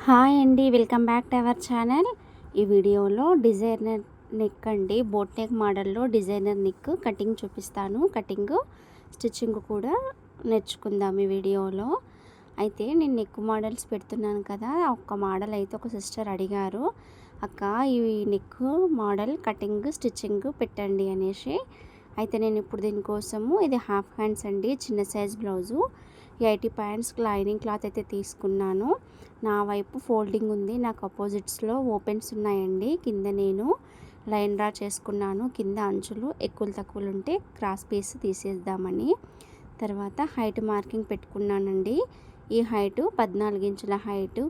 Hi అండి, welcome back to our channel. ఈ వీడియోలో డిజైనర్ నెక్ అండి, బోట్ నెక్ మోడల్లో డిజైనర్ నెక్ కటింగ్ చూపిస్తాను. కటింగ్ స్టిచ్చింగ్ కూడా నేర్చుకుందాం ఈ వీడియోలో. అయితే నేను నెక్ మోడల్స్ పెడుతున్నాను కదా, ఒక మోడల్ అయితే ఒక సిస్టర్ అడిగారు, అక్క ఈ నెక్ మోడల్ కటింగ్ స్టిచ్చింగ్ పెట్టండి అనేసి. అయితే నేను ఇప్పుడు దీనికోసము ఇది హాఫ్ హ్యాండ్స్ అండి, చిన్న size blouse. 80 points lining cloth అయితే తీసుకున్నాను. నా వైపు ఫోల్డింగ్ ఉంది, నాకు అపోజిట్స్లో ఓపెన్స్ ఉన్నాయండి. కింద నేను లైన్ డ్రా చేసుకున్నాను, కింద అంచులు ఎక్కువ తక్కువలు ఉంటే క్రాస్ పీస్ తీసేద్దామని. తర్వాత హైట్ మార్కింగ్ పెట్టుకున్నానండి. ఈ హైటు 14 ఇంచుల హైటు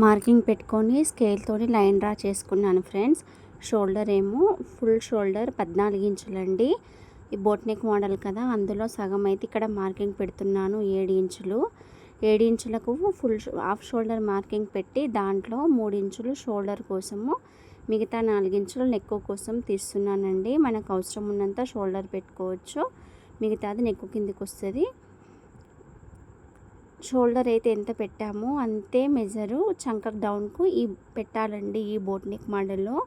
మార్కింగ్ పెట్టుకొని స్కేల్తో లైన్ డ్రా చేసుకున్నాను ఫ్రెండ్స్. షోల్డర్ ఏమో ఫుల్ షోల్డర్ 14 ఇంచులండి. ఈ బోట్ నెక్ మోడల్ కదా, అందులో సగం అయితే ఇక్కడ మార్కింగ్ పెడుతున్నాను 7 ఇంచులు. 7 ఇంచులకు ఫుల్ హాఫ్ షోల్డర్ మార్కింగ్ పెట్టి దాంట్లో 3 ఇంచులు షోల్డర్ కోసము, మిగతా 4 ఇంచులు నెక్ కోసం తీస్తున్నానండి. మనకు అవసరం ఉన్నంత షోల్డర్ పెట్టుకోవచ్చు, మిగతాది నెక్ కిందికి వస్తుంది. షోల్డర్ అయితే ఎంత పెట్టామో అంతే మెజరు చంక డౌన్కు ఈ పెట్టాలండి ఈ బోట్ నెక్ మోడల్లో.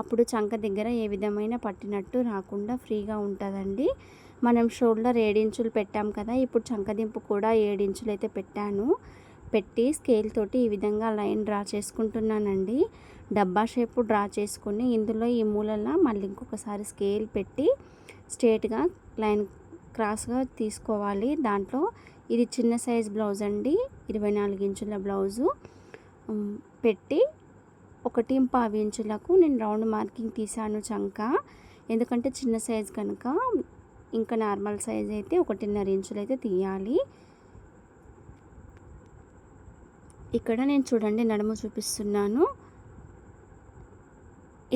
అప్పుడు చంక దగ్గర ఏ విధమైన పట్టినట్టు రాకుండా ఫ్రీగా ఉంటుందండి. మనం షోల్డర్ 7 ఇంచులు పెట్టాం కదా, ఇప్పుడు చంకదింపు కూడా 7 ఇంచులు అయితే పెట్టాను. పెట్టి స్కేల్ తోటి ఈ విధంగా లైన్ డ్రా చేసుకుంటున్నానండి. డబ్బా షేపు డ్రా చేసుకుని ఇందులో ఈ మూలన మళ్ళీ ఇంకొకసారి స్కేల్ పెట్టి స్ట్రేట్గా లైన్ క్రాస్గా తీసుకోవాలి. దాంట్లో ఇది చిన్న సైజ్ బ్లౌజ్ అండి, 24 ఇంచుల బ్లౌజు పెట్టి 1.25 ఇంచులకు నేను రౌండ్ మార్కింగ్ తీసాను చంక. ఎందుకంటే చిన్న సైజ్ కనుక, ఇంకా నార్మల్ సైజ్ అయితే 1.5 ఇంచులు అయితే తీయాలి. ఇక్కడ నేను చూడండి నడుము చూపిస్తున్నాను.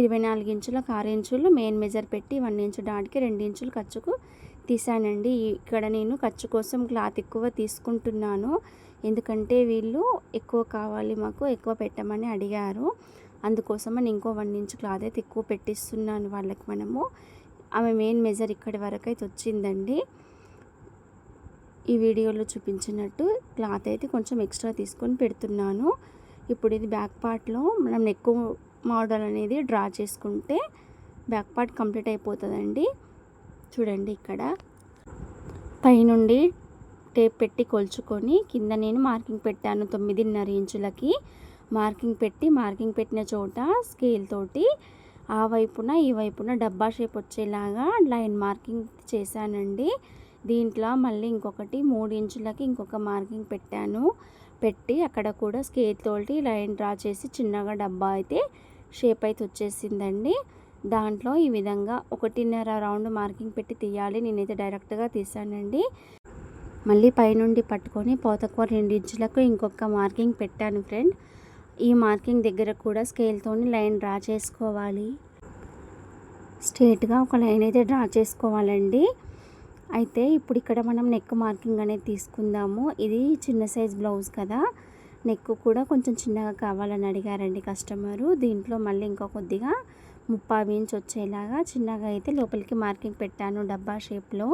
24 ఇంచులకు 6 ఇంచులు మెయిన్ మెజర్ పెట్టి 1 ఇంచు డాట్కి 2 ఇంచులు ఖర్చుకు తీసానండి. ఇక్కడ నేను ఖర్చు కోసం క్లాత్ ఎక్కువ తీసుకుంటున్నాను, ఎందుకంటే వీళ్ళు ఎక్కువ కావాలి మాకు, ఎక్కువ పెట్టమని అడిగారు. అందుకోసమని ఇంకో 1 ఇంచు క్లాత్ అయితే ఎక్కువ పెట్టిస్తున్నాను వాళ్ళకి. మనము ఆమె మెయిన్ మెజర్ ఇక్కడి వరకు అయితే వచ్చిందండి. ఈ వీడియోలో చూపించినట్టు క్లాత్ అయితే కొంచెం ఎక్స్ట్రా తీసుకొని పెడుతున్నాను. ఇప్పుడు ఇది బ్యాక్ పార్ట్లో మనం నెక్ మోడల్ అనేది డ్రా చేసుకుంటే బ్యాక్ పార్ట్ కంప్లీట్ అయిపోతుందండి. చూడండి ఇక్కడ పైనుండి టేప్ పెట్టి కొలుచుకొని కింద నేను మార్కింగ్ పెట్టాను 9.5 ఇంచులకి. మార్కింగ్ పెట్టిన చోట స్కేల్ తోటి ఆ వైపున ఈ వైపున డబ్బా షేప్ వచ్చేలాగా లైన్ మార్కింగ్ చేశానండి. దీంట్లో మళ్ళీ ఇంకొకటి 3 ఇంచులకి ఇంకొక మార్కింగ్ పెట్టాను. పెట్టి అక్కడ కూడా స్కేల్ తోటి లైన్ డ్రా చేసి చిన్నగా డబ్బా అయితే షేప్ అయితే వచ్చేసిందండి. దాంట్లో ఈ విధంగా 1.5 రౌండ్ మార్కింగ్ పెట్టి తీయాలి. నేనైతే డైరెక్ట్గా తీసానండి. మళ్ళీ పైనుండి పట్టుకొని పోతకు 2 ఇంచులకు ఇంకొక మార్కింగ్ పెట్టాను ఫ్రెండ్. ఈ మార్కింగ్ దగ్గర కూడా స్కేల్తో లైన్ డ్రా చేసుకోవాలి. స్ట్రేట్గా ఒక లైన్ అయితే డ్రా చేసుకోవాలండి. అయితే ఇప్పుడు ఇక్కడ మనం నెక్ మార్కింగ్ అనేది తీసుకుందాము. ఇది చిన్న సైజ్ బ్లౌజ్ కదా, నెక్ కూడా కొంచెం చిన్నగా కావాలని అడిగారండి కస్టమరు. దీంట్లో మళ్ళీ ఇంకో కొద్దిగా 30 ఇంచ్ వచ్చేలాగా చిన్నగా అయితే లోపలికి మార్కింగ్ పెట్టాను డబ్బా షేప్లో.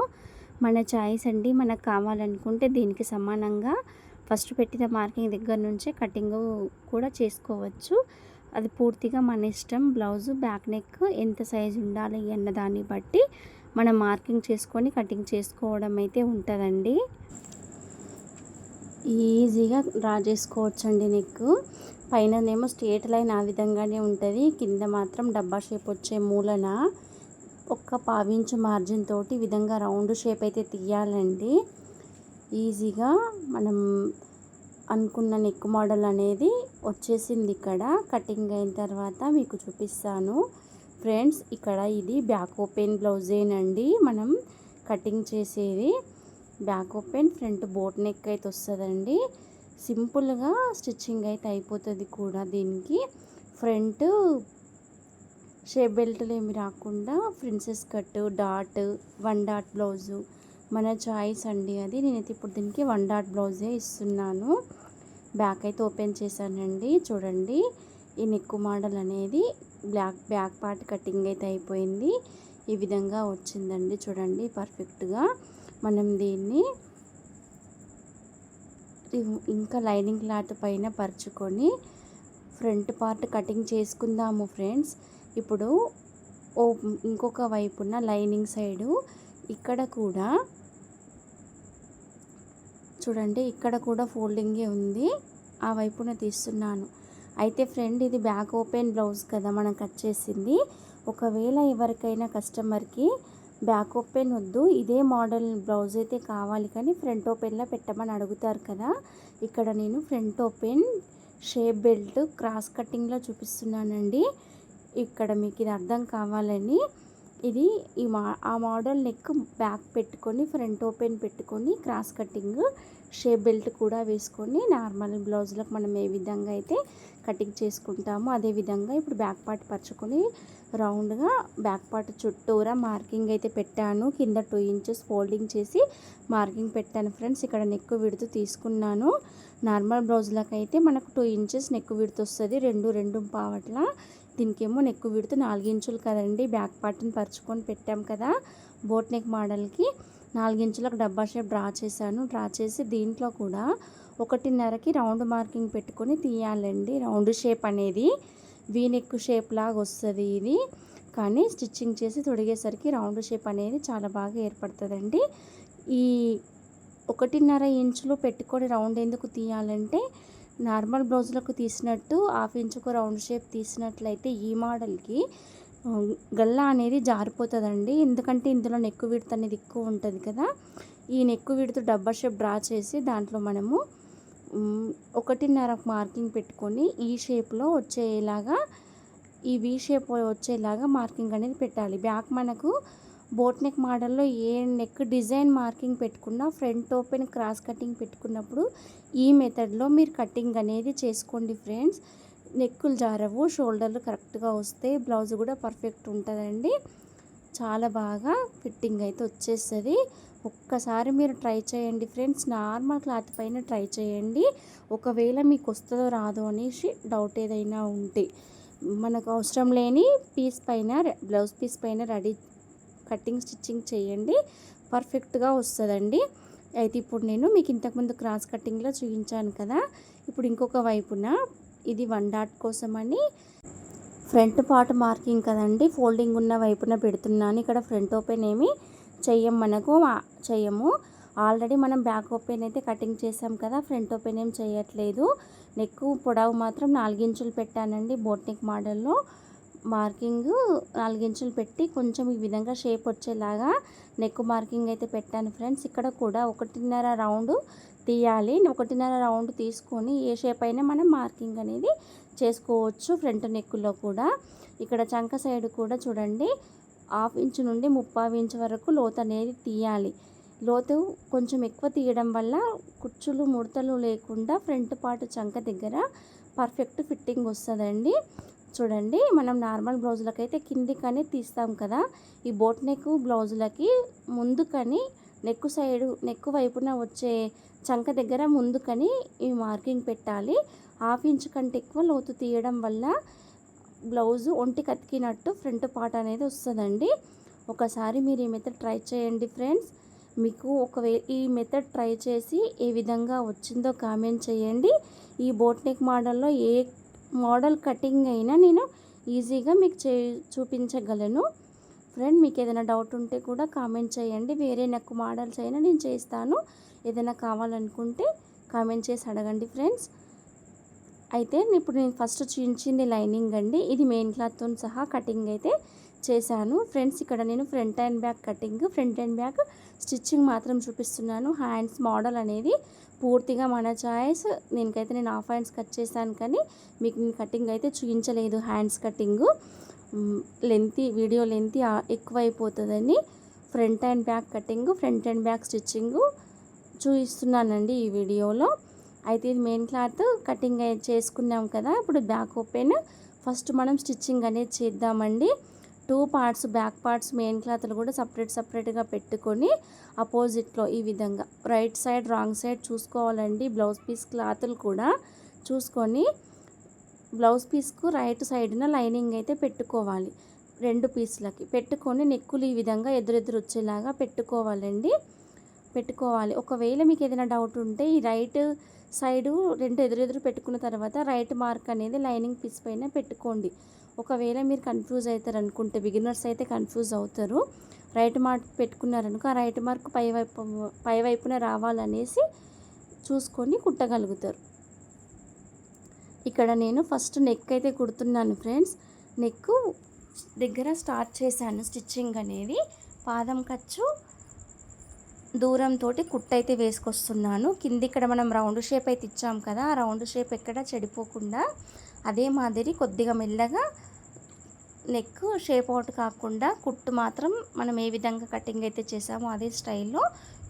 మన చాయిస్ అండి, మనకు కావాలనుకుంటే దీనికి సమానంగా ఫస్ట్ పెట్టిన మార్కింగ్ దగ్గర నుంచే కటింగ్ కూడా చేసుకోవచ్చు. అది పూర్తిగా మన ఇష్టం. బ్లౌజు బ్యాక్ నెక్ ఎంత సైజు ఉండాలి అన్న దాన్ని బట్టి మనం మార్కింగ్ చేసుకొని కటింగ్ చేసుకోవడం అయితే ఉంటుందండి. ఈజీగా డ్రా చేసుకోవచ్చండి నెక్. పైననేమో స్ట్రేట్ లైన్ ఆ విధంగానే ఉంటుంది, కింద మాత్రం డబ్బా షేప్ వచ్చే మూలన ఒక 1/4 ఇంచు మార్జిన్ తోటి ఈ విధంగా రౌండ్ షేప్ అయితే తీయాలండి. ఈజీగా మనం అనుకున్న నెక్ మోడల్ అనేది వచ్చేసింది. ఇక్కడ కటింగ్ అయిన తర్వాత మీకు చూపిస్తాను ఫ్రెండ్స్. ఇక్కడ ఇది బ్యాక్ ఓపెన్ బ్లౌజేనండి మనం కటింగ్ చేసేది. Back open front boat neck అయితే వస్తుందండి. సింపుల్గా స్టిచ్చింగ్ అయితే అయిపోతుంది కూడా. దీనికి ఫ్రంట్ షేప్ బెల్ట్లు ఏమి రాకుండా princess cut, dot, 1 dot blouse మన చాయిస్ అండి అది. నేనైతే ఇప్పుడు దీనికి 1 డాట్ బ్లౌజే ఇస్తున్నాను. బ్యాక్ అయితే ఓపెన్ చేశానండి. చూడండి ఈ నెక్ మోడల్ అనేది బ్యాక్ పార్ట్ కటింగ్ అయితే అయిపోయింది. ఈ విధంగా వచ్చిందండి. చూడండి పర్ఫెక్ట్గా మనం దీన్ని ఇంకా లైనింగ్ క్లాత్ పైన పరుచుకొని ఫ్రంట్ పార్ట్ కటింగ్ చేసుకుందాము ఫ్రెండ్స్. ఇప్పుడు ఇంకొక వైపున లైనింగ్ సైడు ఇక్కడ కూడా చూడండి, ఇక్కడ కూడా ఫోల్డింగే ఉంది, ఆ వైపున తీస్తున్నాను. అయితే ఫ్రెండ్ ఇది బ్యాక్ ఓపెన్ బ్లౌజ్ కదా మనం కట్ చేసింది. ఒకవేళ ఎవరికైనా కస్టమర్కి బ్యాక్ ఓపెన్ వద్దు, ఇదే మోడల్ బ్లౌజ్ అయితే కావాలి కానీ ఫ్రంట్ ఓపెన్లో పెట్టమని అడుగుతారు కదా. ఇక్కడ నేను front open shape belt cross కటింగ్లో చూపిస్తున్నానండి. ఇక్కడ మీకు ఇది అర్థం కావాలని ఇది ఆ మోడల్ నెక్ బ్యాక్ పెట్టుకొని ఫ్రంట్ ఓపెన్ పెట్టుకొని క్రాస్ కటింగ్ షేప్ బెల్ట్ కూడా వేసుకొని నార్మల్ బ్లౌజ్లకు మనం ఏ విధంగా అయితే కటింగ్ చేసుకుంటామో అదే విధంగా ఇప్పుడు బ్యాక్ పార్ట్ పరుచుకొని రౌండ్గా బ్యాక్ పార్ట్ చుట్టూరా మార్కింగ్ అయితే పెట్టాను. కింద 2 ఇంచెస్ ఫోల్డింగ్ చేసి మార్కింగ్ పెట్టాను ఫ్రెండ్స్. ఇక్కడ నెక్ విడుతు తీసుకున్నాను. నార్మల్ బ్లౌజ్లకు అయితే మనకు 2 ఇంచెస్ నెక్ విడుతు వస్తుంది, 2 పావట్ల. దీనికేమో నెక్ విడుతు 4 ఇంచులు కదండి. బ్యాక్ పార్ట్ని పరుచుకొని పెట్టాం కదా బోట్ నెక్ మోడల్కి. 4 ఇంచులకు డబ్బా షేప్ డ్రా చేశాను. డ్రా చేసి దీంట్లో కూడా 1.5కి రౌండ్ మార్కింగ్ పెట్టుకొని తీయాలండి. రౌండ్ షేప్ అనేది వీ నెక్ షేప్ లాగా వస్తుంది ఇది, కానీ స్టిచ్చింగ్ చేసి తొడిగేసరికి రౌండ్ షేప్ అనేది చాలా బాగా ఏర్పడుతుందండి. ఈ 1.5 ఇంచులు పెట్టుకొని రౌండ్ ఎందుకు తీయాలంటే నార్మల్ బ్లౌజులకు తీసినట్టు 1/2 ఇంచుకు రౌండ్ షేప్ తీసినట్లయితే ఈ మోడల్కి గల్లా అనేది జారిపోతుందండి. ఎందుకంటే ఇందులో నెక్ విడ్త్ అనేది ఎక్కువ ఉంటుంది కదా. ఈ నెక్ విడ్త్ డబ్బా షేప్ డ్రా చేసి దాంట్లో మనము 1.5 మార్కింగ్ పెట్టుకొని ఈ షేప్లో వచ్చేలాగా, ఈ వీ షేప్ వచ్చేలాగా మార్కింగ్ అనేది పెట్టాలి. బ్యాక్ మనకు బోట్ నెక్ మోడల్లో ఏ నెక్ డిజైన్ మార్కింగ్ పెట్టుకున్నా ఫ్రంట్ ఓపెన్ క్రాస్ కటింగ్ పెట్టుకున్నప్పుడు ఈ మెథడ్లో మీరు కటింగ్ అనేది చేసుకోండి ఫ్రెండ్స్. నెక్కులు జారవు, షోల్డర్లు కరెక్ట్గా వస్తే బ్లౌజ్ కూడా పర్ఫెక్ట్ ఉంటుందండి. చాలా బాగా ఫిట్టింగ్ అయితే వచ్చేస్తుంది. ఒక్కసారి మీరు ట్రై చేయండి ఫ్రెండ్స్. నార్మల్ క్లాత్ పైన ట్రై చేయండి. ఒకవేళ మీకు వస్తుందో రాదో అనేసి డౌట్ ఏదైనా ఉంటే మనకు అవసరం లేని పీస్ పైన, బ్లౌజ్ పీస్ పైన రెడీ కటింగ్ స్టిచ్చింగ్ చేయండి, పర్ఫెక్ట్గా వస్తుందండి. అయితే ఇప్పుడు నేను మీకు ఇంతకుముందు క్రాస్ కటింగ్లో చూపించాను కదా. ఇప్పుడు ఇంకొక వైపున ఇది 1 డాట్ కోసమని ఫ్రంట్ పార్ట్ మార్కింగ్ కదండి, ఫోల్డింగ్ ఉన్న వైపున పెడుతున్నాను. ఇక్కడ ఫ్రంట్ ఓపెన్ ఏమి చెయ్యము. ఆల్రెడీ మనం బ్యాక్ ఓపెన్ అయితే కటింగ్ చేసాం కదా, ఫ్రంట్ ఓపెన్ ఏం చేయట్లేదు. నెక్ పొడవు మాత్రం 4 ఇంచులు పెట్టానండి. బోట్ నెక్ మోడల్లో మార్కింగ్ 4 ఇంచులు పెట్టి కొంచెం ఈ విధంగా షేప్ వచ్చేలాగా నెక్ మార్కింగ్ అయితే పెట్టాను ఫ్రెండ్స్. ఇక్కడ కూడా 1.5 రౌండ్ తీయాలి. 1.5 రౌండ్ తీసుకొని ఏ షేప్ అయినా మనం మార్కింగ్ అనేది చేసుకోవచ్చు ఫ్రంట్ నెక్లో కూడా. ఇక్కడ చంక సైడ్ కూడా చూడండి 1/2 ఇంచు నుండి 3/4 ఇంచు వరకు లోతు అనేది తీయాలి. లోతు కొంచెం ఎక్కువ తీయడం వల్ల కుచ్చులు ముడతలు లేకుండా ఫ్రంట్ పార్ట్ చంక దగ్గర పర్ఫెక్ట్ ఫిట్టింగ్ వస్తుందండి. చూడండి, మనం నార్మల్ బ్లౌజులకైతే కిందికని తీస్తాం కదా, ఈ బోట్ నెక్ బ్లౌజులకి ముందుకని నెక్ వైపున వచ్చే చంక దగ్గర ముందుకని ఈ మార్కింగ్ పెట్టాలి. 1/2 ఇంచు కంటే ఎక్కువ లోతు తీయడం వల్ల బ్లౌజు ఒంటికి అతికినట్టు ఫ్రంట్ పార్ట్ అనేది వస్తుందండి. ఒకసారి మీరు ఈ మెథడ్ ట్రై చేయండి ఫ్రెండ్స్. మీకు ఒకవేళ ఈ మెథడ్ ట్రై చేసి ఏ విధంగా వచ్చిందో కామెంట్ చేయండి. ఈ బోట్ నెక్ మోడల్లో ఏ మోడల్ కటింగ్ అయినా నేను ఈజీగా మీకు చూపించగలను ఫ్రెండ్. మీకు ఏదైనా డౌట్ ఉంటే కూడా కామెంట్ చేయండి. వేరే నెక్ మోడల్స్ అయినా నేను చేస్తాను. ఏదైనా కావాలనుకుంటే కామెంట్ చేసి అడగండి ఫ్రెండ్స్. అయితే ఇప్పుడు నేను ఫస్ట్ చూపించింది లైనింగ్ అండి. ఇది మెయిన్ క్లాత్తో సహా కటింగ్ అయితే చేశాను ఫ్రెండ్స్. ఇక్కడ నేను front and back cutting, front and back stitching మాత్రం చూపిస్తున్నాను. హ్యాండ్స్ మోడల్ అనేది పూర్తిగా మన చాయిస్. నేను 1/2 హ్యాండ్స్ కట్ చేశాను, కానీ మీకు నేను కటింగ్ అయితే చూపించలేదు. హ్యాండ్స్ కటింగు వీడియో లెంత్ ఎక్కువ అయిపోతుందని front and back cutting, front and back stitching చూపిస్తున్నానండి ఈ వీడియోలో. అయితే ఇది మెయిన్ క్లాత్ కటింగ్ చేసుకున్నాం కదా. ఇప్పుడు బ్యాక్ ఓపెన్ ఫస్ట్ మనం స్టిచ్చింగ్ అనేది చేద్దామండి. 2 పార్ట్స్ బ్యాక్ పార్ట్స్ మెయిన్ క్లాత్లు కూడా సపరేట్గా పెట్టుకొని అపోజిట్లో ఈ విధంగా రైట్ సైడ్ రాంగ్ సైడ్ చూసుకోవాలండి. బ్లౌజ్ పీస్ క్లాత్లు కూడా చూసుకొని బ్లౌజ్ పీస్కు రైట్ సైడ్న లైనింగ్ అయితే పెట్టుకోవాలి. 2 పీస్లకి పెట్టుకొని నెక్కులు ఈ విధంగా ఎదురెదురు వచ్చేలాగా పెట్టుకోవాలండి. పెట్టుకోవాలి. ఒకవేళ మీకు ఏదైనా డౌట్ ఉంటే ఈ రైట్ సైడు 2 ఎదురెదురు పెట్టుకున్న తర్వాత రైట్ మార్క్ అనేది లైనింగ్ పీస్ పైన పెట్టుకోండి. ఒకవేళ మీరు కన్ఫ్యూజ్ అవుతారు అనుకుంటే, బిగినర్స్ అయితే కన్ఫ్యూజ్ అవుతారు. రైట్ మార్క్ పెట్టుకున్నారనుకో ఆ రైట్ మార్క్ పైవైపున రావాలనేసి చూసుకొని కుట్టగలుగుతారు. ఇక్కడ నేను ఫస్ట్ నెక్ అయితే కుడుతున్నాను ఫ్రెండ్స్. నెక్ దగ్గర స్టార్ట్ చేశాను స్టిచ్చింగ్ అనేది. పాదం ఖర్చు దూరంతో కుట్టు అయితే వేసుకొస్తున్నాను. కింది ఇక్కడ మనం రౌండ్ షేప్ అయితే ఇచ్చాం కదా, ఆ రౌండ్ షేప్ ఎక్కడ చెడిపోకుండా అదే మాదిరి కొద్దిగా మెల్లగా నెక్ షేప్ అవుట్ కాకుండా కుట్టు మాత్రం మనం ఏ విధంగా కటింగ్ అయితే చేసామో అదే స్టైల్లో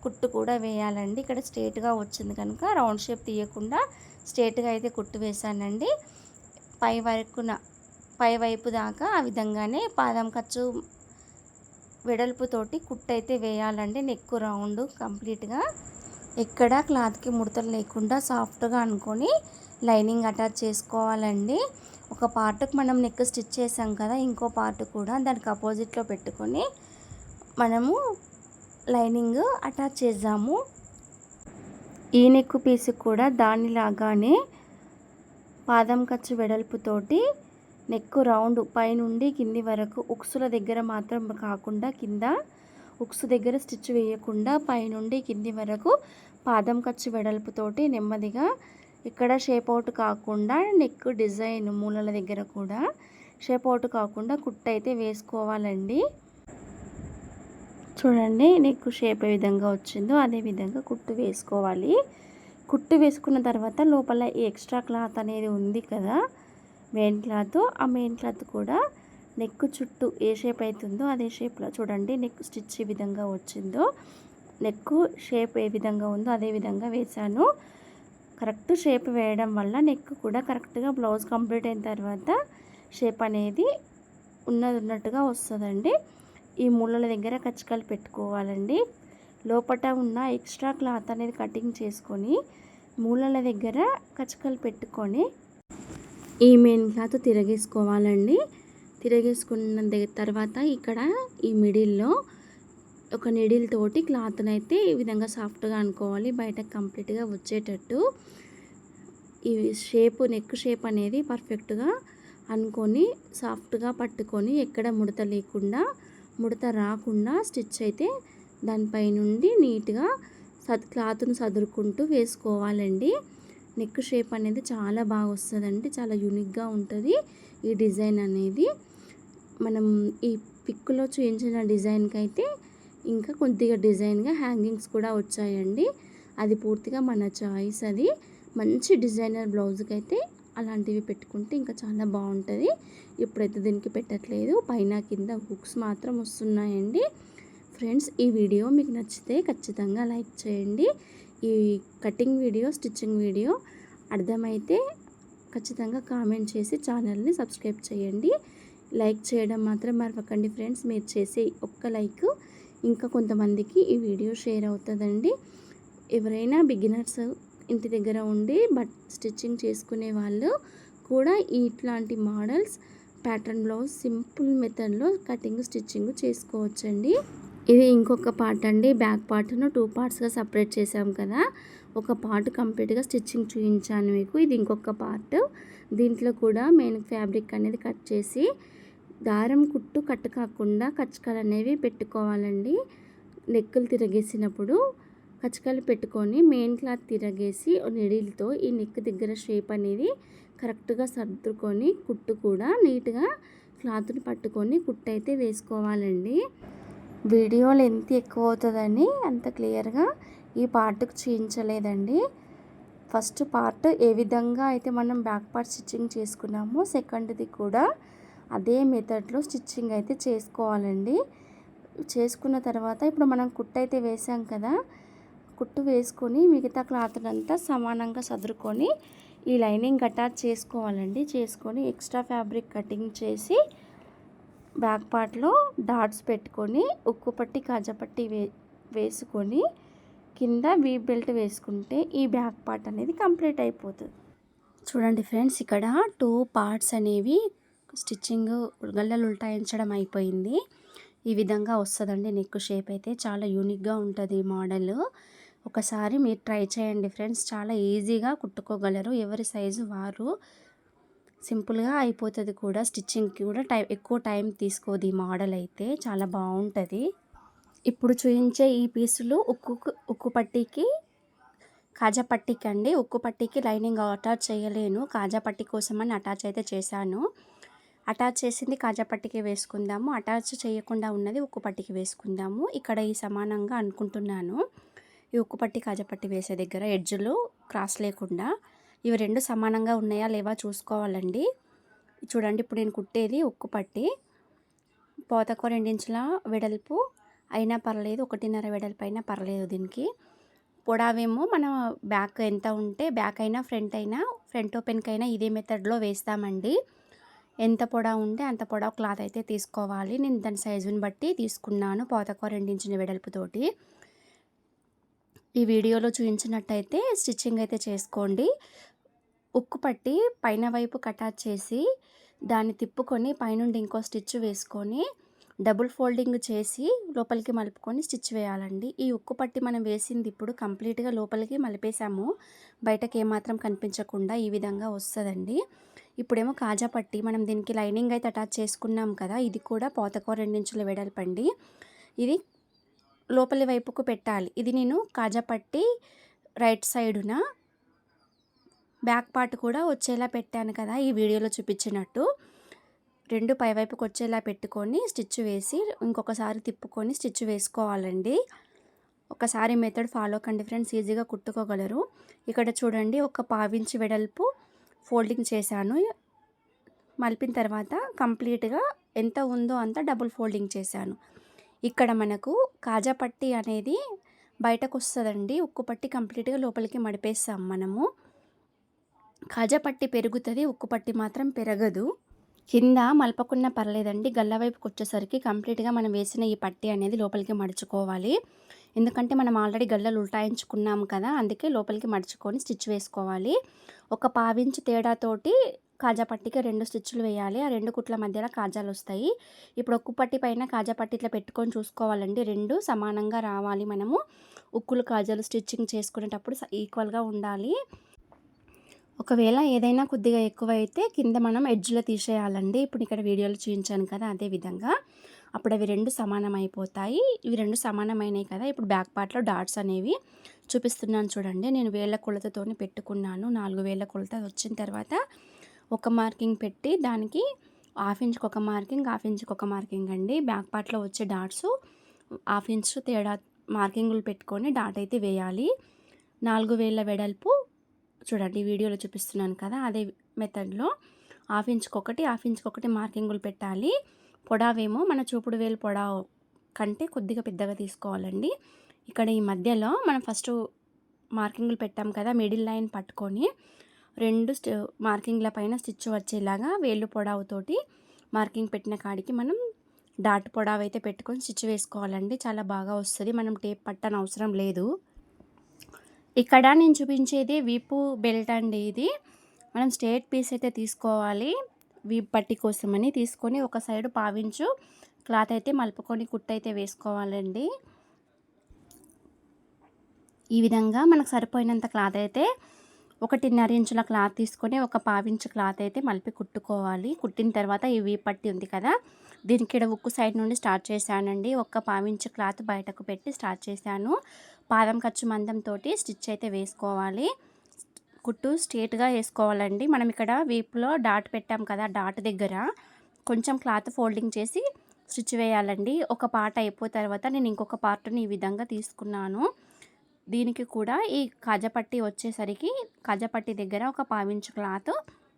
కుట్టు కూడా వేయాలండి. ఇక్కడ స్ట్రేట్గా వచ్చింది కనుక రౌండ్ షేప్ తీయకుండా స్ట్రేట్గా అయితే కుట్టు వేసానండి. పై వైపు దాకా ఆ విధంగానే పాదం ఖర్చు వెడల్పుతోటి కుట్టు అయితే వేయాలండి. నెక్ రౌండ్ కంప్లీట్గా ఎక్కడ క్లాత్కి ముడతలు లేకుండా సాఫ్ట్గా అనుకొని లైనింగ్ అటాచ్ చేసుకోవాలండి. ఒక పార్ట్కి మనం నెక్ స్టిచ్ చేసాం కదా, ఇంకో పార్ట్ కూడా దానికి అపోజిట్లో పెట్టుకొని మనము లైనింగ్ అటాచ్ చేద్దాము. ఈ నెక్ పీస్ కూడా దానిలాగానే పాదం ఖర్చు వెడల్పుతోటి నెక్ రౌండ్ పైనుండి కింది వరకు ఉక్సుల దగ్గర మాత్రం కాకుండా, కింద ఉక్సు దగ్గర స్టిచ్ వేయకుండా పైనుండి కింది వరకు పాదం ఖర్చు వెడల్పుతోటి నెమ్మదిగా ఇక్కడ షేప్ అవుట్ కాకుండా నెక్ డిజైన్ మూలల దగ్గర కూడా షేప్ అవుట్ కాకుండా కుట్టు అయితే వేసుకోవాలండి. చూడండి నెక్ షేప్ ఏ విధంగా వచ్చిందో అదే విధంగా కుట్టు వేసుకోవాలి. కుట్టు వేసుకున్న తర్వాత లోపల ఈ ఎక్స్ట్రా క్లాత్ అనేది ఉంది కదా మెయిన్ క్లాత్, ఆ మెయిన్ క్లాత్ కూడా నెక్ చుట్టూ ఏ షేప్ అవుతుందో అదే షేప్లో చూడండి నెక్ స్టిచ్ ఏ విధంగా వచ్చిందో, నెక్ షేప్ ఏ విధంగా ఉందో అదే విధంగా వేసాను. కరెక్ట్ షేప్ వేయడం వల్ల నెక్ కూడా కరెక్ట్గా బ్లౌజ్ కంప్లీట్ అయిన తర్వాత షేప్ అనేది ఉన్నట్టుగా వస్తుందండి. ఈ మూలల దగ్గర కచ్చకాలు పెట్టుకోవాలండి. లోపట ఉన్న ఎక్స్ట్రా క్లాత్ అనేది కటింగ్ చేసుకొని మూలల దగ్గర కచ్చకాలు పెట్టుకొని ఈ మెయిన్ క్లాత్ తిరగేసుకోవాలండి. తిరగేసుకున్న తర్వాత ఇక్కడ ఈ మిడిల్లో ఒక నీడిల్ తోటి క్లాత్ని అయితే ఈ విధంగా సాఫ్ట్గా అనుకోవాలి, బయటకు కంప్లీట్గా వచ్చేటట్టు. ఈ షేప్ నెక్ షేప్ అనేది పర్ఫెక్ట్గా అనుకొని సాఫ్ట్గా పట్టుకొని ఎక్కడ ముడత లేకుండా ముడత రాకుండా స్టిచ్ అయితే దానిపై నుండి నీట్గా క్లాత్ను సదురుకుంటూ వేసుకోవాలండి. నెక్ షేప్ అనేది చాలా బాగా వస్తుందండి, చాలా యూనిక్గా ఉంటుంది ఈ డిజైన్ అనేది. మనం ఈ పిక్లో చూపించిన డిజైన్కి అయితే ఇంకా కొద్దిగా డిజైన్గా హ్యాంగింగ్స్ కూడా వచ్చాయండి. అది పూర్తిగా మన చాయిస్. అది మంచి డిజైనర్ బ్లౌజ్కి అయితే అలాంటివి పెట్టుకుంటే ఇంకా చాలా బాగుంటుంది. ఇప్పుడైతే దీనికి పెట్టట్లేదు, పైన కింద హుక్స్ మాత్రం వస్తున్నాయండి. ఫ్రెండ్స్ ఈ వీడియో మీకు నచ్చితే ఖచ్చితంగా లైక్ చేయండి. ఈ కటింగ్ వీడియో స్టిచ్చింగ్ వీడియో అర్థమైతే ఖచ్చితంగా కామెంట్ చేసి ఛానల్ని సబ్స్క్రైబ్ చేయండి. లైక్ చేయడం మాత్రం మరవకండి ఫ్రెండ్స్. మీరు చేసే ఒక్క లైక్ ఇంకా కొంతమందికి ఈ వీడియో షేర్ అవుతుందండి. ఎవరైనా బిగినర్స్ ఇంటి దగ్గర ఉండి స్టిచ్చింగ్ చేసుకునే వాళ్ళు కూడా ఇట్లాంటి మోడల్స్ ప్యాటర్న్ బ్లౌజ్ సింపుల్ మెథడ్లో కటింగ్ స్టిచ్చింగ్ చేసుకోవచ్చండి. ఇది ఇంకొక పార్ట్ అండి. బ్యాక్ పార్ట్ను 2 పార్ట్స్గా సపరేట్ చేసాం కదా, ఒక పార్ట్ కంప్లీట్గా స్టిచ్చింగ్ చూపించాను మీకు. ఇది ఇంకొక పార్ట్. దీంట్లో కూడా మెయిన్ ఫ్యాబ్రిక్ అనేది కట్ చేసి దారం కుట్టు కట్ కాకుండా కచ్చకాలు అనేవి పెట్టుకోవాలండి. నెక్కులు తిరగేసినప్పుడు కచ్చకాలు పెట్టుకొని మెయిన్ క్లాత్ తిరగేసి నీడిల్తో ఈ నెక్ దగ్గర షేప్ అనేది కరెక్ట్గా సర్దుకొని కుట్టు కూడా నీట్గా క్లాత్ని పట్టుకొని కుట్టు అయితే వేసుకోవాలండి. వీడియో లెంత్ ఎక్కువ అవుతుందని అంత క్లియర్గా ఈ పార్ట్కి చూపించలేదండి. ఫస్ట్ పార్ట్ ఏ విధంగా అయితే మనం బ్యాక్ పార్ట్ స్టిచ్చింగ్ చేసుకున్నామో సెకండ్ది కూడా అదే మెథడ్లో స్టిచ్చింగ్ అయితే చేసుకోవాలండి. చేసుకున్న తర్వాత ఇప్పుడు మనం కుట్టు అయితే వేసాం కదా, కుట్టు వేసుకొని మిగతా క్లాత్ అంతా సమానంగా సదురుకొని ఈ లైనింగ్ అటాచ్ చేసుకోవాలండి. చేసుకొని ఎక్స్ట్రా ఫ్యాబ్రిక్ కటింగ్ చేసి బ్యాక్ పార్ట్లో డాట్స్ పెట్టుకొని ఉక్కు పట్టి కాజాపట్టి వేసుకొని కింద వీ బెల్ట్ వేసుకుంటే ఈ బ్యాక్ పార్ట్ అనేది కంప్లీట్ అయిపోతుంది. చూడండి ఫ్రెండ్స్, ఇక్కడ 2 పార్ట్స్ అనేవి స్టిచ్చింగ్ గల్లలు ఉల్టాయించడం అయిపోయింది. ఈ విధంగా వస్తుందండి నెక్ షేప్ అయితే చాలా యూనిక్గా ఉంటుంది ఈ మోడల్. ఒకసారి మీరు ట్రై చేయండి ఫ్రెండ్స్, చాలా ఈజీగా కుట్టుకోగలరు. ఎవరి సైజు వారు, సింపుల్గా అయిపోతుంది కూడా. స్టిచ్చింగ్కి కూడా ఎక్కువ టైం తీసుకోదు ఈ మోడల్ అయితే, చాలా బాగుంటుంది. ఇప్పుడు చూపించే ఈ పీసులు ఉక్కు పట్టీకి, కాజా పట్టీకి అండి. ఉక్కు పట్టీకి లైనింగ్ అటాచ్ చేయలేను, కాజా పట్టీ కోసమని అటాచ్ అయితే చేశాను. అటాచ్ చేసింది కాజా పట్టీకి వేసుకుందాము, అటాచ్ చేయకుండా ఉన్నది ఉక్కు పట్టీకి వేసుకుందాము. ఇక్కడ ఈ సమానంగా అనుకుంటున్నాను. ఈ ఉక్కు పట్టీ కాజా పట్టీ వేసే దగ్గర ఎడ్జ్లు క్రాస్ లేకుండా ఇవి రెండు సమానంగా ఉన్నాయా లేవా చూసుకోవాలండి. చూడండి, ఇప్పుడు నేను కుట్టేది ఉక్కు పట్టీ. పోతకు 2 ఇంచుల వెడల్పు అయినా పర్లేదు, 1.5 వెడల్పు అయినా పర్లేదు. దీనికి పొడవేమో మన బ్యాక్ ఎంత ఉంటే బ్యాక్ అయినా ఫ్రంట్ ఓపెన్కైనా ఇదే మెథడ్లో వేస్తామండి. ఎంత పొడవు ఉంటే అంత పొడవు క్లాత్ అయితే తీసుకోవాలి. నేను దాని సైజుని బట్టి తీసుకున్నాను, పోతకు 2 ఇంచుల వెడల్పుతోటి. ఈ వీడియోలో చూపించినట్టయితే స్టిచ్చింగ్ అయితే చేసుకోండి. ఉక్కు పట్టి పైన వైపు అటాచ్ చేసి దాన్ని తిప్పుకొని పైనుండి ఇంకో స్టిచ్ వేసుకొని డబుల్ ఫోల్డింగ్ చేసి లోపలికి మలుపుకొని స్టిచ్ వేయాలండి. ఈ ఉక్కు పట్టి మనం వేసింది ఇప్పుడు కంప్లీట్గా లోపలికి మలిపేసాము, బయటకి ఏమాత్రం కనిపించకుండా ఈ విధంగా వస్తుందండి. ఇప్పుడేమో కాజా పట్టి మనం దీనికి లైనింగ్ అయితే అటాచ్ చేసుకున్నాం కదా, ఇది కూడా పోతకో 2 ఇంచుల వెడల్పండి. ఇది లోపలి వైపుకు పెట్టాలి. ఇది నేను కాజా పట్టి రైట్ సైడున బ్యాక్ పార్ట్ కూడా వచ్చేలా పెట్టాను కదా, ఈ వీడియోలో చూపించినట్టు. రెండు పై వైపుకి వచ్చేలా పెట్టుకొని స్టిచ్ వేసి ఇంకొకసారి తిప్పుకొని స్టిచ్ వేసుకోవాలండి. ఒకసారి మెథడ్ ఫాలో కండి ఫ్రెండ్స్, ఈజీగా కుట్టుకోగలరు. ఇక్కడ చూడండి, ఒక 1/2 ఇంచు వెడల్పు ఫోల్డింగ్ చేశాను. మలిపిన తర్వాత కంప్లీట్గా ఎంత ఉందో అంత డబుల్ ఫోల్డింగ్ చేశాను. ఇక్కడ మనకు కాజా పట్టి అనేది బయటకు వస్తుందండి, ఉక్కు పట్టి కంప్లీట్గా లోపలికి మడిపేస్తాం మనము. కాజా పట్టి పెరుగుతుంది, ఉక్కు పట్టి మాత్రం పెరగదు. కింద మలపకున్నా పర్లేదండి, గల్ల వైపుకి వచ్చేసరికి కంప్లీట్గా మనం వేసిన ఈ పట్టి అనేది లోపలికి మడుచుకోవాలి. ఎందుకంటే మనం ఆల్రెడీ గల్లలు ఉల్టాయించుకున్నాం కదా, అందుకే లోపలికి మడుచుకొని స్టిచ్ వేసుకోవాలి. ఒక 1/2 ఇంచు తేడాతోటి కాజా పట్టికి 2 స్టిచ్లు వేయాలి. ఆ 2 కుట్ల మధ్యలో కాజాలు వస్తాయి. ఇప్పుడు ఉక్కు పట్టి పైన కాజా పట్టి ఇట్లా పెట్టుకొని చూసుకోవాలండి, 2 సమానంగా రావాలి. మనము ఉక్కులు కాజాలు స్టిచ్చింగ్ చేసుకునేటప్పుడు ఈక్వల్గా ఉండాలి. ఒకవేళ ఏదైనా కొద్దిగా ఎక్కువ అయితే కింద మనం ఎడ్జ్లో తీసేయాలండి. ఇప్పుడు ఇక్కడ వీడియోలో చూపించాను కదా, అదే విధంగా అప్పుడు అవి 2 సమానం అయిపోతాయి. ఇవి 2 సమానమైనాయి కదా, ఇప్పుడు బ్యాక్ పార్ట్లో డాట్స్ అనేవి చూపిస్తున్నాను చూడండి. నేను వేళ్ళ కొలతతో పెట్టుకున్నాను. 4 వేళ్ళ కొలత వచ్చిన తర్వాత ఒక మార్కింగ్ పెట్టి దానికి 1/2 ఇంచుకి ఒక మార్కింగ్, 1/2 ఇంచుకి ఒక మార్కింగ్ అండి. బ్యాక్ పార్ట్లో వచ్చే డాట్స్ 1/2 ఇంచు తేడా మార్కింగులు పెట్టుకొని డాట్ అయితే వేయాలి. 4 వేళ్ళ వెడల్పు చూడండి, వీడియోలో చూపిస్తున్నాను కదా, అదే మెథడ్లో 1/2 ఇంచుకి ఒకటి, 1/2 ఇంచుకి ఒకటి మార్కింగులు పెట్టాలి. పొడవేమో మన చూపుడు వేలు పొడవు కంటే కొద్దిగా పెద్దగా తీసుకోవాలండి. ఇక్కడ ఈ మధ్యలో మనం ఫస్ట్ మార్కింగులు పెట్టాం కదా, మిడిల్ లైన్ పట్టుకొని 2 మార్కింగ్ల పైన స్టిచ్ వచ్చేలాగా వేళ్ళు పొడవుతోటి మార్కింగ్ పెట్టిన కాడికి మనం డాట్ పొడవు అయితే పెట్టుకొని స్టిచ్ వేసుకోవాలండి. చాలా బాగా వస్తుంది, మనం టేప్ పట్టని అవసరం లేదు. ఇక్కడ నేను చూపించేది వీపు బెల్ట్ అండి. ఇది మనం స్ట్రేట్ పీస్ అయితే తీసుకోవాలి, వీపు పట్టి కోసమని తీసుకొని ఒక సైడు 1/2 ఇంచు క్లాత్ అయితే మలుపుకొని కుట్టు అయితే వేసుకోవాలండి. ఈ విధంగా మనకు సరిపోయినంత క్లాత్ అయితే 1.5 ఇంచుల క్లాత్ తీసుకొని ఒక 1/2 ఇంచు క్లాత్ అయితే మలిపి కుట్టుకోవాలి. కుట్టిన తర్వాత ఈ వీపు పట్టి ఉంది కదా, దీనికి ఇక్కడ ఉక్కు సైడ్ నుండి స్టార్ట్ చేశానండి. ఒక 1/2 ఇంచు క్లాత్ బయటకు పెట్టి స్టార్ట్ చేశాను. పాదం ఖర్చు మందంతో స్టిచ్ అయితే వేసుకోవాలి. కుట్టు స్ట్రేట్గా వేసుకోవాలండి. మనం ఇక్కడ వీపులో డాట్ పెట్టాం కదా, డాట్ దగ్గర కొంచెం క్లాత్ ఫోల్డింగ్ చేసి స్టిచ్ వేయాలండి. ఒక పార్ట్ అయిపోయిన తర్వాత నేను ఇంకొక పార్ట్ని ఈ విధంగా తీసుకున్నాను. దీనికి కూడా ఈ కాజాపట్టి వచ్చేసరికి కాజాపట్టి దగ్గర ఒక 1/2 ఇంచు క్లాత్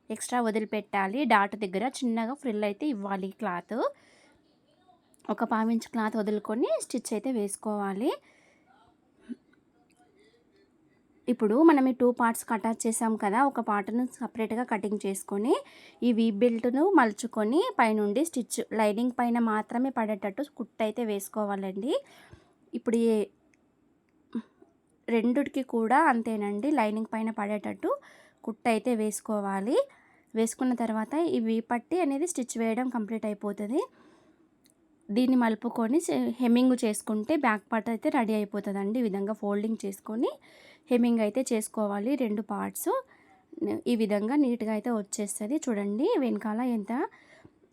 ఎక్స్ట్రా వదిలిపెట్టాలి. డాట్ దగ్గర చిన్నగా ఫ్రిల్ అయితే ఇవ్వాలి. క్లాత్ ఒక 1/2 ఇంచు క్లాత్ వదులుకొని స్టిచ్ అయితే వేసుకోవాలి. ఇప్పుడు మనం ఈ 2 పార్ట్స్కి అటాచ్ చేసాం కదా, ఒక పార్ట్ను సపరేట్గా కటింగ్ చేసుకొని ఈ వీప్ బెల్ట్ను మలుచుకొని పైనుండి స్టిచ్ లైనింగ్ పైన మాత్రమే పడేటట్టు కుట్టు అయితే వేసుకోవాలండి. ఇప్పుడు ఈ రెండిటికి కూడా అంతేనండి, లైనింగ్ పైన పడేటట్టు కుట్టు అయితే వేసుకోవాలి. వేసుకున్న తర్వాత ఈ వీప్ పట్టి అనేది స్టిచ్ వేయడం కంప్లీట్ అయిపోతుంది. దీన్ని మలుపుకొని హెమ్మింగ్ చేసుకుంటే బ్యాక్ పార్ట్ అయితే రెడీ అయిపోతుందండి. ఈ విధంగా ఫోల్డింగ్ చేసుకొని హెమ్మింగ్ అయితే చేసుకోవాలి 2 పార్ట్స్. ఈ విధంగా నీట్‌గా అయితే వచ్చేస్తది. చూడండి వెనకాల ఎంత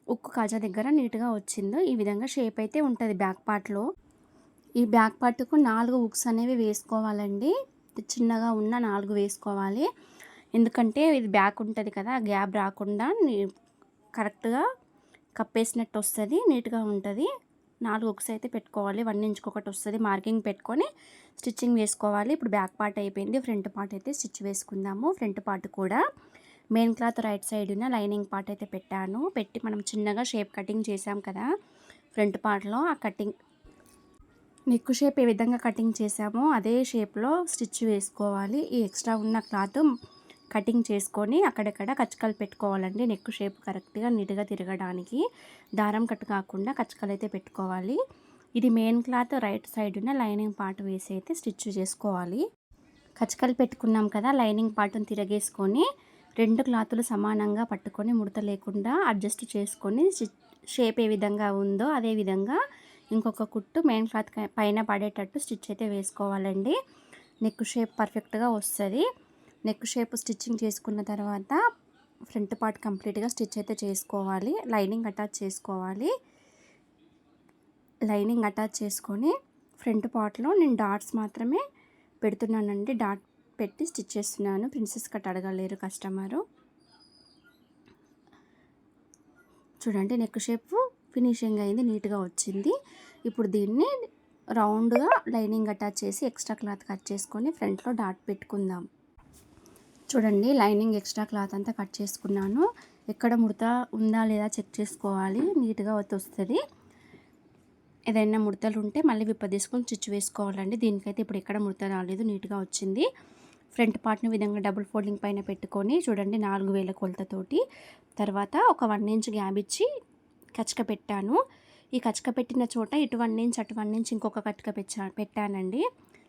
ఉక్కు కాజా దగ్గర నీట్‌గా వచ్చిందో. ఈ విధంగా షేప్ అయితే ఉంటది బ్యాక్ పార్ట్‌లో. ఈ బ్యాక్ పార్ట్‌కు 4 హుక్స్ అనేవి వేసుకోవాలండి. చిన్నగా ఉన్న 4 వేసుకోవాలి. ఎందుకంటే ఇది బ్యాక్ ఉంటది కదా! గ్యాప్ రాకుండా కరెక్ట్‌గా కప్పేసినట్టు వస్తది. నీట్‌గా ఉంటది. 4 హుక్స్ అయితే పెట్టుకోవాలి. 1 ఇంచ్‌కి ఒకటి వస్తది. మార్కింగ్ పెట్టుకొని స్టిచ్చింగ్ వేసుకోవాలి. ఇప్పుడు బ్యాక్ పార్ట్ అయిపోయింది. ఫ్రంట్ పార్ట్ అయితే స్టిచ్ వేసుకుందాము. ఫ్రంట్ పార్ట్ కూడా మెయిన్ క్లాత్ రైట్ సైడ్ ఉన్న లైనింగ్ పార్ట్ అయితే పెట్టాను. పెట్టి మనం చిన్నగా షేప్ కటింగ్ చేసాం కదా! ఫ్రంట్ పార్ట్‌లో ఆ కటింగ్ నెక్ షేప్ ఏ విధంగా కటింగ్ చేసామో అదే షేప్‌లో స్టిచ్ వేసుకోవాలి. ఈ ఎక్స్ట్రా ఉన్న క్లాత్ కటింగ్ చేసుకొని అక్కడక్కడ కచ్చకలు పెట్టుకోవాలండి. నెక్ షేప్ కరెక్ట్‌గా నీట్‌గా తిరగడానికి దారం కట్ కాకుండా కచ్చకలు అయితే పెట్టుకోవాలి. ఇది మెయిన్ క్లాత్ రైట్ సైడ్ ఉన్న లైనింగ్ పార్ట్ వేసి అయితే స్టిచ్ చేసుకోవాలి. కచ్చకలు పెట్టుకున్నాం కదా! లైనింగ్ పార్ట్‌ని తిరగేసుకొని 2 క్లాతులు సమానంగా పట్టుకొని ముడత లేకుండా అడ్జస్ట్ చేసుకొని షేప్ ఏ విధంగా ఉందో అదే విధంగా ఇంకొక కుట్టు మెయిన్ క్లాత్ పైన పడేటట్టు స్టిచ్ అయితే వేసుకోవాలండి. నెక్ షేప్ పర్ఫెక్ట్‌గా వస్తది. నెక్ షేప్ స్టిచ్చింగ్ చేసుకున్న తర్వాత ఫ్రంట్ పార్ట్ కంప్లీట్‌గా స్టిచ్ అయితే చేసుకోవాలి. లైనింగ్ అటాచ్ చేసుకోవాలి. లైనింగ్ అటాచ్ చేసుకొని ఫ్రంట్ పార్ట్‌లో నేను డాట్స్ మాత్రమే పెడుతున్నానండి. డాట్ పెట్టి స్టిచ్ చేస్తున్నాను. ప్రిన్సెస్ కట్ అడగలేరు కస్టమరు. చూడండి నెక్ షేప్ ఫినిషింగ్ అయింది. నీట్‌గా వచ్చింది. ఇప్పుడు దీన్ని రౌండ్‌గా లైనింగ్ అటాచ్ చేసి ఎక్స్ట్రా క్లాత్ కట్ చేసుకొని ఫ్రంట్‌లో డాట్ పెట్టుకుందాం. చూడండి లైనింగ్ ఎక్స్ట్రా క్లాత్ అంతా కట్ చేసుకున్నాను. ఎక్కడ ముడత ఉందా లేదా చెక్ చేసుకోవాలి. నీట్‌గా వస్తుంది. ఏదైనా ముడతలు ఉంటే మళ్ళీ విప్పదీసుకొని స్టిచ్ వేసుకోవాలండి. దీనికైతే ఇప్పుడు ఎక్కడ ముడత రాలేదు. నీట్‌గా వచ్చింది. ఫ్రంట్ పార్ట్‌ని విధంగా డబుల్ ఫోల్డింగ్ పైన పెట్టుకొని చూడండి 4 వేల కొలతతోటి తర్వాత ఒక 1 ఇంచ్ గ్యాప్ ఇచ్చి కచక పెట్టాను. ఈ కచక పెట్టిన చోట ఇటు 1 ఇంచ్ అటు 1 ఇంచ్ ఇంకొక కచక పెట్టానండి.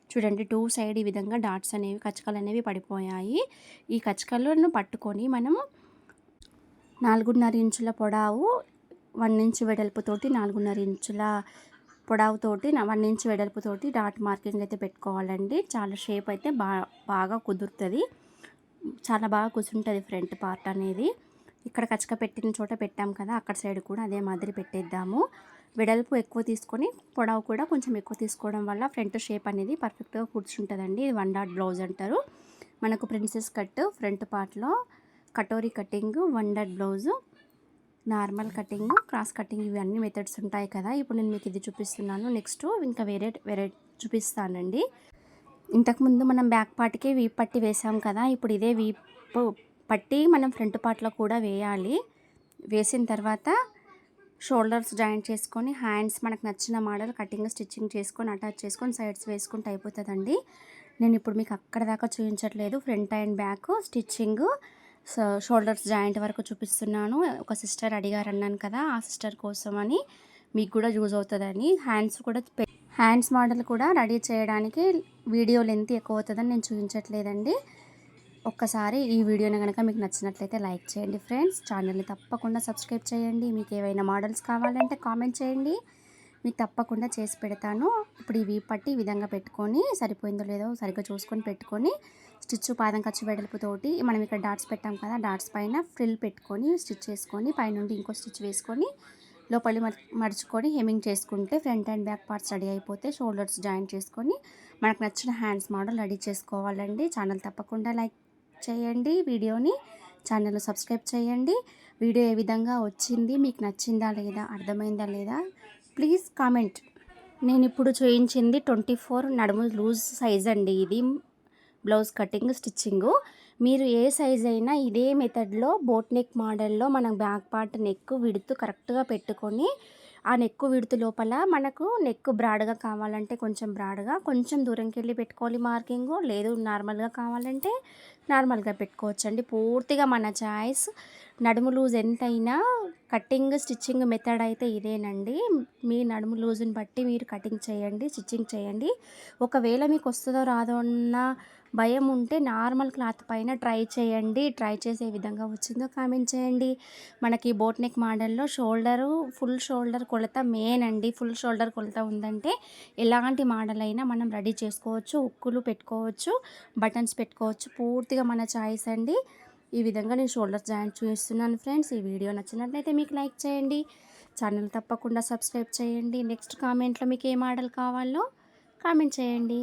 చూడండి 2 సైడ్ ఈ విధంగా డాట్స్ అనేవి కచకలు అనేవి పడిపోయాయి. ఈ కచకలను పట్టుకొని మనము 4.5 ఇంచుల పొడవు 1 ఇంచ్ వెడల్పుతోటి 4.5 ఇంచుల పొడవుతోటి 1 ఇంచ్ వెడల్పుతోటి డాట్ మార్కింగ్ అయితే పెట్టుకోవాలండి. చాలా షేప్ అయితే బాగా కుదురుతుంది. చాలా బాగా కూర్చుంటుంది ఫ్రంట్ పార్ట్ అనేది. ఇక్కడ కచక పెట్టిన చోట పెట్టాం కదా అక్కడ సైడ్ కూడా అదే మాదిరి పెట్టేద్దాము. వెడల్పు ఎక్కువ తీసుకొని పొడవు కూడా కొంచెం ఎక్కువ తీసుకోవడం వల్ల ఫ్రంట్ షేప్ అనేది పర్ఫెక్ట్గా కూర్చుంటుందండి. ఇది 1 డాట్ బ్లౌజ్ అంటారు. మనకు ప్రిన్సెస్ కట్ ఫ్రంట్ పార్ట్లో katori cutting 1 dot blouse normal cutting cross cutting ఇవన్నీ మెథడ్స్ ఉంటాయి కదా. ఇప్పుడు నేను మీకు ఇది చూపిస్తున్నాను. నెక్స్ట్ ఇంకా వేరే చూపిస్తానండి. ఇంతకుముందు మనం బ్యాక్ పార్ట్కి వీప్ పట్టి వేసాం కదా. ఇప్పుడు ఇదే వీప్ పట్టి మనం ఫ్రంట్ పార్ట్లో కూడా వేయాలి. వేసిన తర్వాత షోల్డర్స్ జాయింట్ చేసుకొని హ్యాండ్స్ మనకు నచ్చిన మోడల్ కటింగ్ స్టిచ్చింగ్ చేసుకొని అటాచ్ చేసుకొని సైడ్స్ వేసుకుంటే అయిపోతుందండి. నేను ఇప్పుడు మీకు అక్కడ దాకా చూపించట్లేదు. Front and back stitching shoulders joint వరకు చూపిస్తున్నాను. ఒక సిస్టర్ అడిగారు అన్నాను కదా, ఆ సిస్టర్ కోసమని మీకు కూడా యూజ్ అవుతుందని హ్యాండ్స్ మోడల్ కూడా రెడీ చేయడానికి వీడియో లెంత్ ఎక్కువ అవుతుందని నేను చూపించట్లేదండి. ఒక్కసారి ఈ వీడియోని కనుక మీకు నచ్చినట్లయితే లైక్ చేయండి ఫ్రెండ్స్. ఛానల్ని తప్పకుండా సబ్స్క్రైబ్ చేయండి. మీకు ఏవైనా మోడల్స్ కావాలంటే కామెంట్ చేయండి, మీకు తప్పకుండా చేసి పెడతాను. ఇప్పుడు ఈ వీప్ పట్టి ఈ విధంగా పెట్టుకొని సరిపోయిందో లేదో సరిగ్గా చూసుకొని పెట్టుకొని స్టిచ్ పాదం ఖర్చు వెడల్పుతోటి మనం ఇక్కడ డాట్స్ పెట్టాం కదా, డాట్స్ పైన ఫ్రిల్ పెట్టుకొని స్టిచ్ చేసుకొని పైనుండి ఇంకో స్టిచ్ వేసుకొని లోపలి మడుచుకొని హెమ్మింగ్ చేసుకుంటే front and back parts ready అయిపోతే షోల్డర్స్ జాయిన్ చేసుకొని మనకు నచ్చిన హ్యాండ్స్ మోడల్ రెడీ చేసుకోవాలండి. ఛానల్ తప్పకుండా లైక్ చేయండి, వీడియోని ఛానల్ సబ్స్క్రైబ్ చేయండి. వీడియో ఏ విధంగా వచ్చింది, మీకు నచ్చిందా లేదా, అర్థమైందా లేదా ప్లీజ్ కామెంట్. నేను ఇప్పుడు చూపించింది 24 నడుము లూజ్ సైజ్ అండి. ఇది బ్లౌజ్ కటింగ్ స్టిచ్చింగు. మీరు ఏ సైజ్ అయినా ఇదే మెథడ్లో బోట్ నెక్ మోడల్లో మనం బ్యాక్ పార్ట్ నెక్ విడుతు కరెక్ట్గా పెట్టుకొని ఆ నెక్ విడుతు లోపల మనకు నెక్ బ్రాడ్గా కావాలంటే కొంచెం బ్రాడ్గా కొంచెం దూరంకి వెళ్ళి పెట్టుకోవాలి మార్కింగ్, లేదు నార్మల్గా కావాలంటే నార్మల్గా పెట్టుకోవచ్చండి. పూర్తిగా మన చాయిస్. నడుము లూజ్ ఎంతైనా కటింగ్ స్టిచ్చింగ్ మెథడ్ అయితే ఇదేనండి. మీ నడుము లూజ్ని బట్టి మీరు కటింగ్ చేయండి, స్టిచ్చింగ్ చేయండి. ఒకవేళ మీకు వస్తుందో రాదో అన్న భయం ఉంటే నార్మల్ క్లాత్ పైన ట్రై చేయండి. ట్రై చేసే విధంగా వచ్చిందో కామెంట్ చేయండి. మనకి బోట్ నెక్ మోడల్లో ఫుల్ షోల్డర్ కొలత మెయిన్ అండి. ఫుల్ షోల్డర్ కొలత ఉందంటే ఎలాంటి మోడల్ అయినా మనం రెడీ చేసుకోవచ్చు. ఉక్కులు పెట్టుకోవచ్చు, బటన్స్ పెట్టుకోవచ్చు. పూర్తిగా మన చాయిస్ అండి. ఈ విధంగా నేను షోల్డర్ జాయింట్ చూపిస్తున్నాను ఫ్రెండ్స్. ఈ వీడియో నచ్చినట్లయితే మీకు లైక్ చేయండి. ఛానల్ తప్పకుండా సబ్స్క్రైబ్ చేయండి. నెక్స్ట్ కామెంట్లో మీకు ఏ మోడల్ కావాలో కామెంట్ చేయండి.